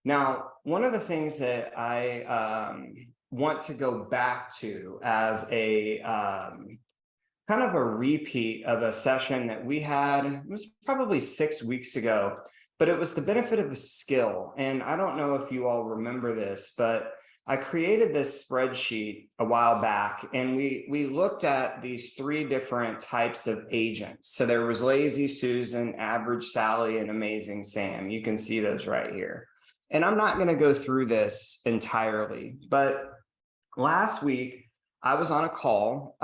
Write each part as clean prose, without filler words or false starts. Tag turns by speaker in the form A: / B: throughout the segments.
A: Now, one of the things that I want to go back to as a kind of a repeat of a session that we had, it was probably 6 weeks ago, but it was the benefit of a skill. And I don't know if you all remember this, but I created this spreadsheet a while back, and we looked at these three different types of agents. So there was Lazy Susan, Average Sally, and Amazing Sam. You can see those right here. And I'm not going to go through this entirely, but last week I was on a call.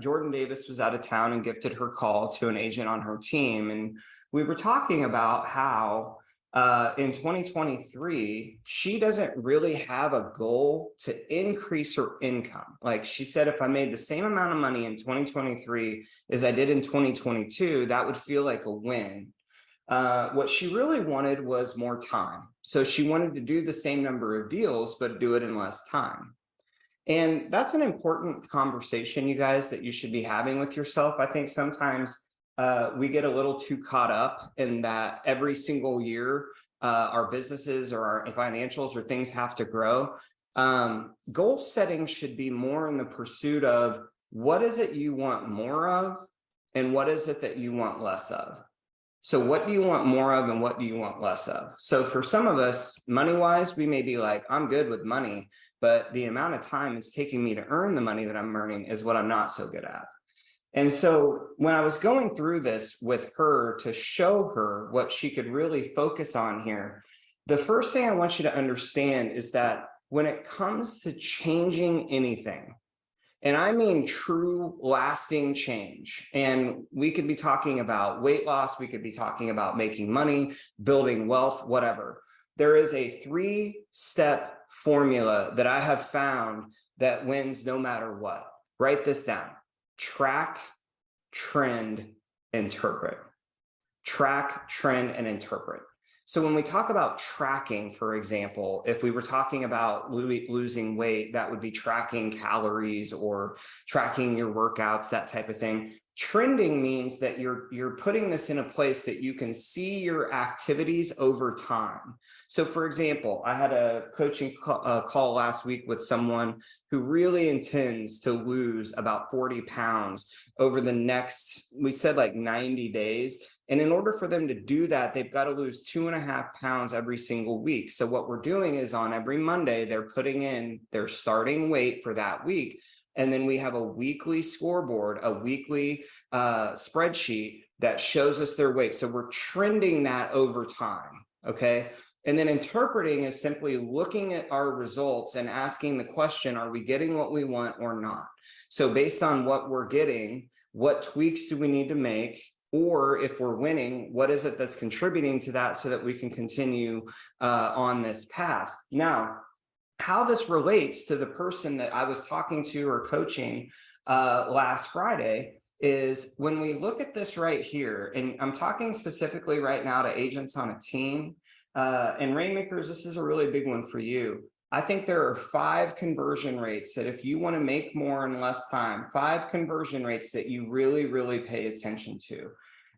A: Jordan Davis was out of town and gifted her call to an agent on her team. And we were talking about how in 2023, she doesn't really have a goal to increase her income. Like she said, if I made the same amount of money in 2023 as I did in 2022, that would feel like a win. What she really wanted was more time. So she wanted to do the same number of deals, but do it in less time. And that's an important conversation, you guys, that you should be having with yourself. I think sometimes we get a little too caught up in that every single year, our businesses or our financials or things have to grow. Goal setting should be more in the pursuit of what is it you want more of and what is it that you want less of. So what do you want more of and what do you want less of? So for some of us, money-wise, we may be like, I'm good with money, but the amount of time it's taking me to earn the money that I'm earning is what I'm not so good at. And so when I was going through this with her to show her what she could really focus on here, the first thing I want you to understand is that when it comes to changing anything, and I mean true lasting change. And we could be talking about weight loss. We could be talking about making money, building wealth, whatever. There is a 3-step formula that I have found that wins no matter what. Write this down. Track, trend, interpret. Track, trend, and interpret. So when we talk about tracking, for example, if we were talking about losing weight, that would be tracking calories or tracking your workouts, that type of thing. Trending means that you're putting this in a place that you can see your activities over time. So for example, I had a coaching call last week with someone who really intends to lose about 40 pounds over the next, we said like 90 days. And in order for them to do that, they've got to lose 2.5 pounds every single week. So what we're doing is on every Monday, they're putting in their starting weight for that week. And then we have a weekly scoreboard, a weekly spreadsheet that shows us their weight. So we're trending that over time, okay? And then interpreting is simply looking at our results and asking the question, are we getting what we want or not? So based on what we're getting, what tweaks do we need to make? Or if we're winning, what is it that's contributing to that so that we can continue on this path? Now, how this relates to the person that I was talking to or coaching last Friday is when we look at this right here, and I'm talking specifically right now to agents on a team, and Rainmakers, this is a really big one for you. I think there are 5 conversion rates that if you want to make more in less time, 5 conversion rates that you really, really pay attention to.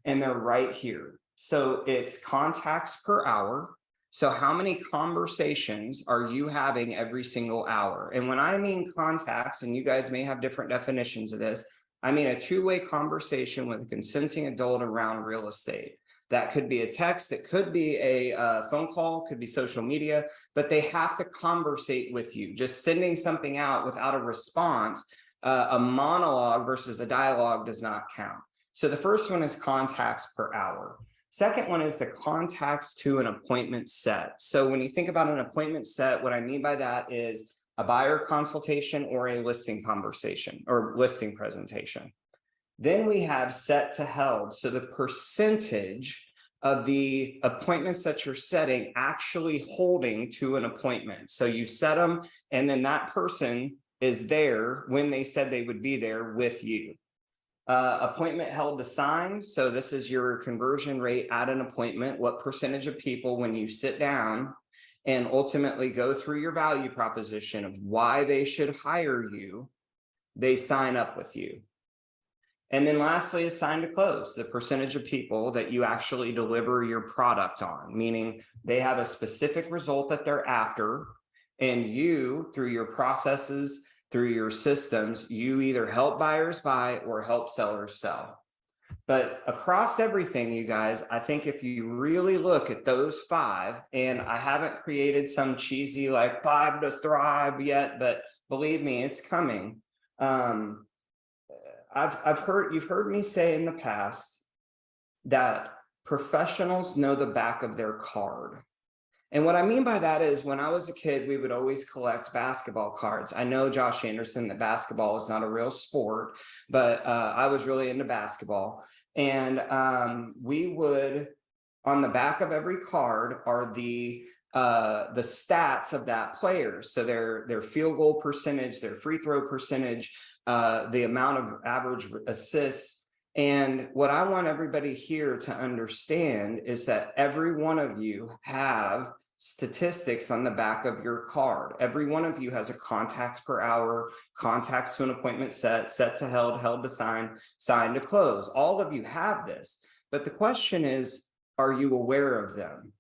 A: And they're right here. So it's contacts per hour. So how many conversations are you having every single hour? And when I mean contacts, and you guys may have different definitions of this, I mean a 2-way conversation with a consenting adult around real estate. That could be a text, it could be a phone call, could be social media, but they have to conversate with you. Just sending something out without a response, a monologue versus a dialogue does not count. So the first one is contacts per hour. Second one is the contacts to an appointment set. So when you think about an appointment set, what I mean by that is a buyer consultation or a listing conversation or listing presentation. Then we have set to held. So the percentage of the appointments that you're setting actually holding to an appointment. So you set them and then that person is there when they said they would be there with you. Appointment held to signed. So this is your conversion rate at an appointment. What percentage of people, when you sit down and ultimately go through your value proposition of why they should hire you, they sign up with you. And then lastly is sign to close, the percentage of people that you actually deliver your product on, meaning they have a specific result that they're after, and you, through your processes, through your systems, you either help buyers buy or help sellers sell. But across everything, you guys, I think if you really look at those 5, and I haven't created some cheesy like 5 to thrive yet, but believe me, it's coming. You've heard me say in the past that professionals know the back of their card. And what I mean by that is when I was a kid, we would always collect basketball cards. I know, Josh Anderson, that basketball is not a real sport, but I was really into basketball. And we would, on the back of every card are the stats of that player. So their field goal percentage, their free throw percentage, the amount of average assists. And what I want everybody here to understand is that every one of you have statistics on the back of your card. Every one of you has a contacts per hour, contacts to an appointment set, set to held, held to sign, signed to close. All of you have this. But the question is, are you aware of them?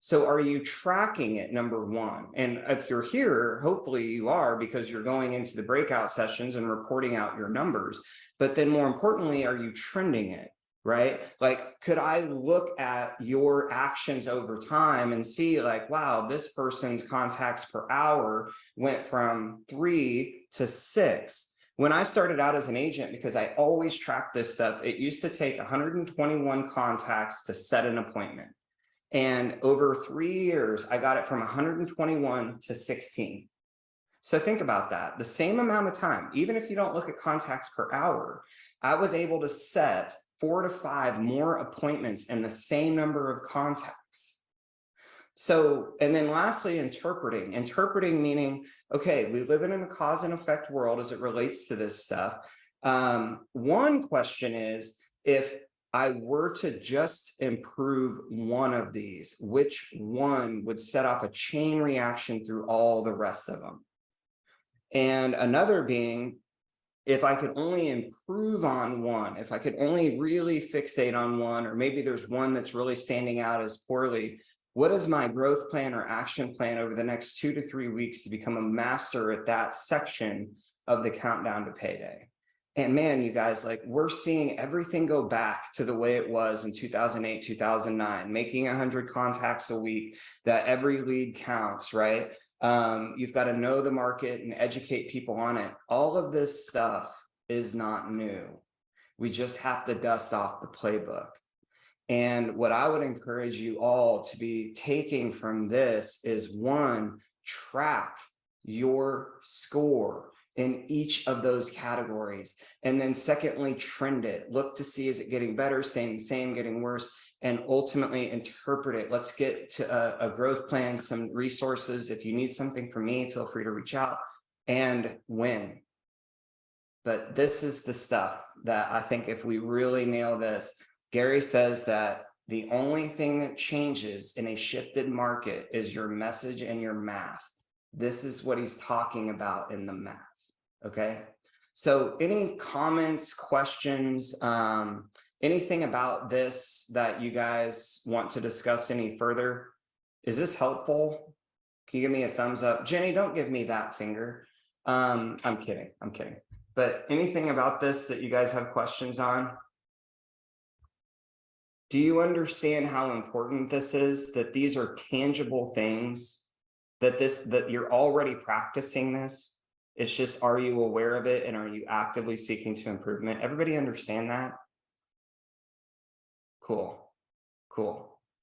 A: So are you tracking it, number one? And if you're here, hopefully you are, because you're going into the breakout sessions and reporting out your numbers. But then more importantly, are you trending it, right? Like, could I look at your actions over time and see like, wow, this person's contacts per hour went from 3 to 6. When I started out as an agent, because I always tracked this stuff, it used to take 121 contacts to set an appointment. And over 3 years, I got it from 121 to 16. So think about that. The same amount of time, even if you don't look at contacts per hour, I was able to set 4 to 5 more appointments in the same number of contacts. So, and then lastly, interpreting meaning, okay, we live in a cause and effect world as it relates to this stuff. One question is, if I were to just improve one of these, which one would set off a chain reaction through all the rest of them? And another being, if I could only improve on one, if I could only really fixate on one, or maybe there's one that's really standing out as poorly, what is my growth plan or action plan over the next 2 to 3 weeks to become a master at that section of the countdown to payday? And man, you guys, like, we're seeing everything go back to the way it was in 2008, 2009, making 100 contacts a week, that every lead counts, right? You've got to know the market and educate people on it. All of this stuff is not new. We just have to dust off the playbook. And what I would encourage you all to be taking from this is, one, track your score in each of those categories. And then secondly, trend it. Look to see, is it getting better, staying the same, getting worse, and ultimately interpret it. Let's get to a growth plan, some resources. If you need something from me, feel free to reach out, and win. But this is the stuff that I think if we really nail this, Gary says that the only thing that changes in a shifted market is your message and your math. This is what he's talking about in the math. Okay, so any comments, questions, anything about this that you guys want to discuss any further? Is this helpful? Can you give me a thumbs up? Jenny, don't give me that finger. I'm kidding. But anything about this that you guys have questions on? Do you understand how important this is, that these are tangible things, that you're already practicing this? It's just, are you aware of it, and are you actively seeking to improvement? Everybody understand that? Cool.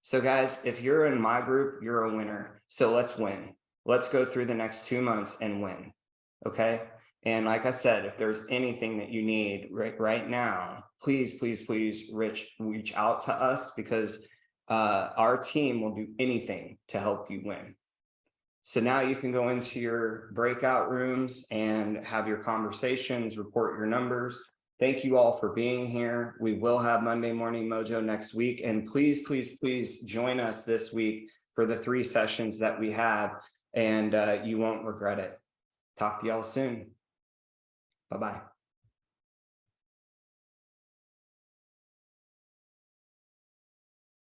A: So guys, if you're in my group, you're a winner. So let's win. Let's go through the next 2 months and win. Okay. And like I said, if there's anything that you need right now, please reach out to us, because our team will do anything to help you win. So now you can go into your breakout rooms and have your conversations, report your numbers. Thank you all for being here. We will have Monday Morning Mojo next week. And please join us this week for the 3 sessions that we have, and you won't regret it. Talk to y'all soon. Bye-bye.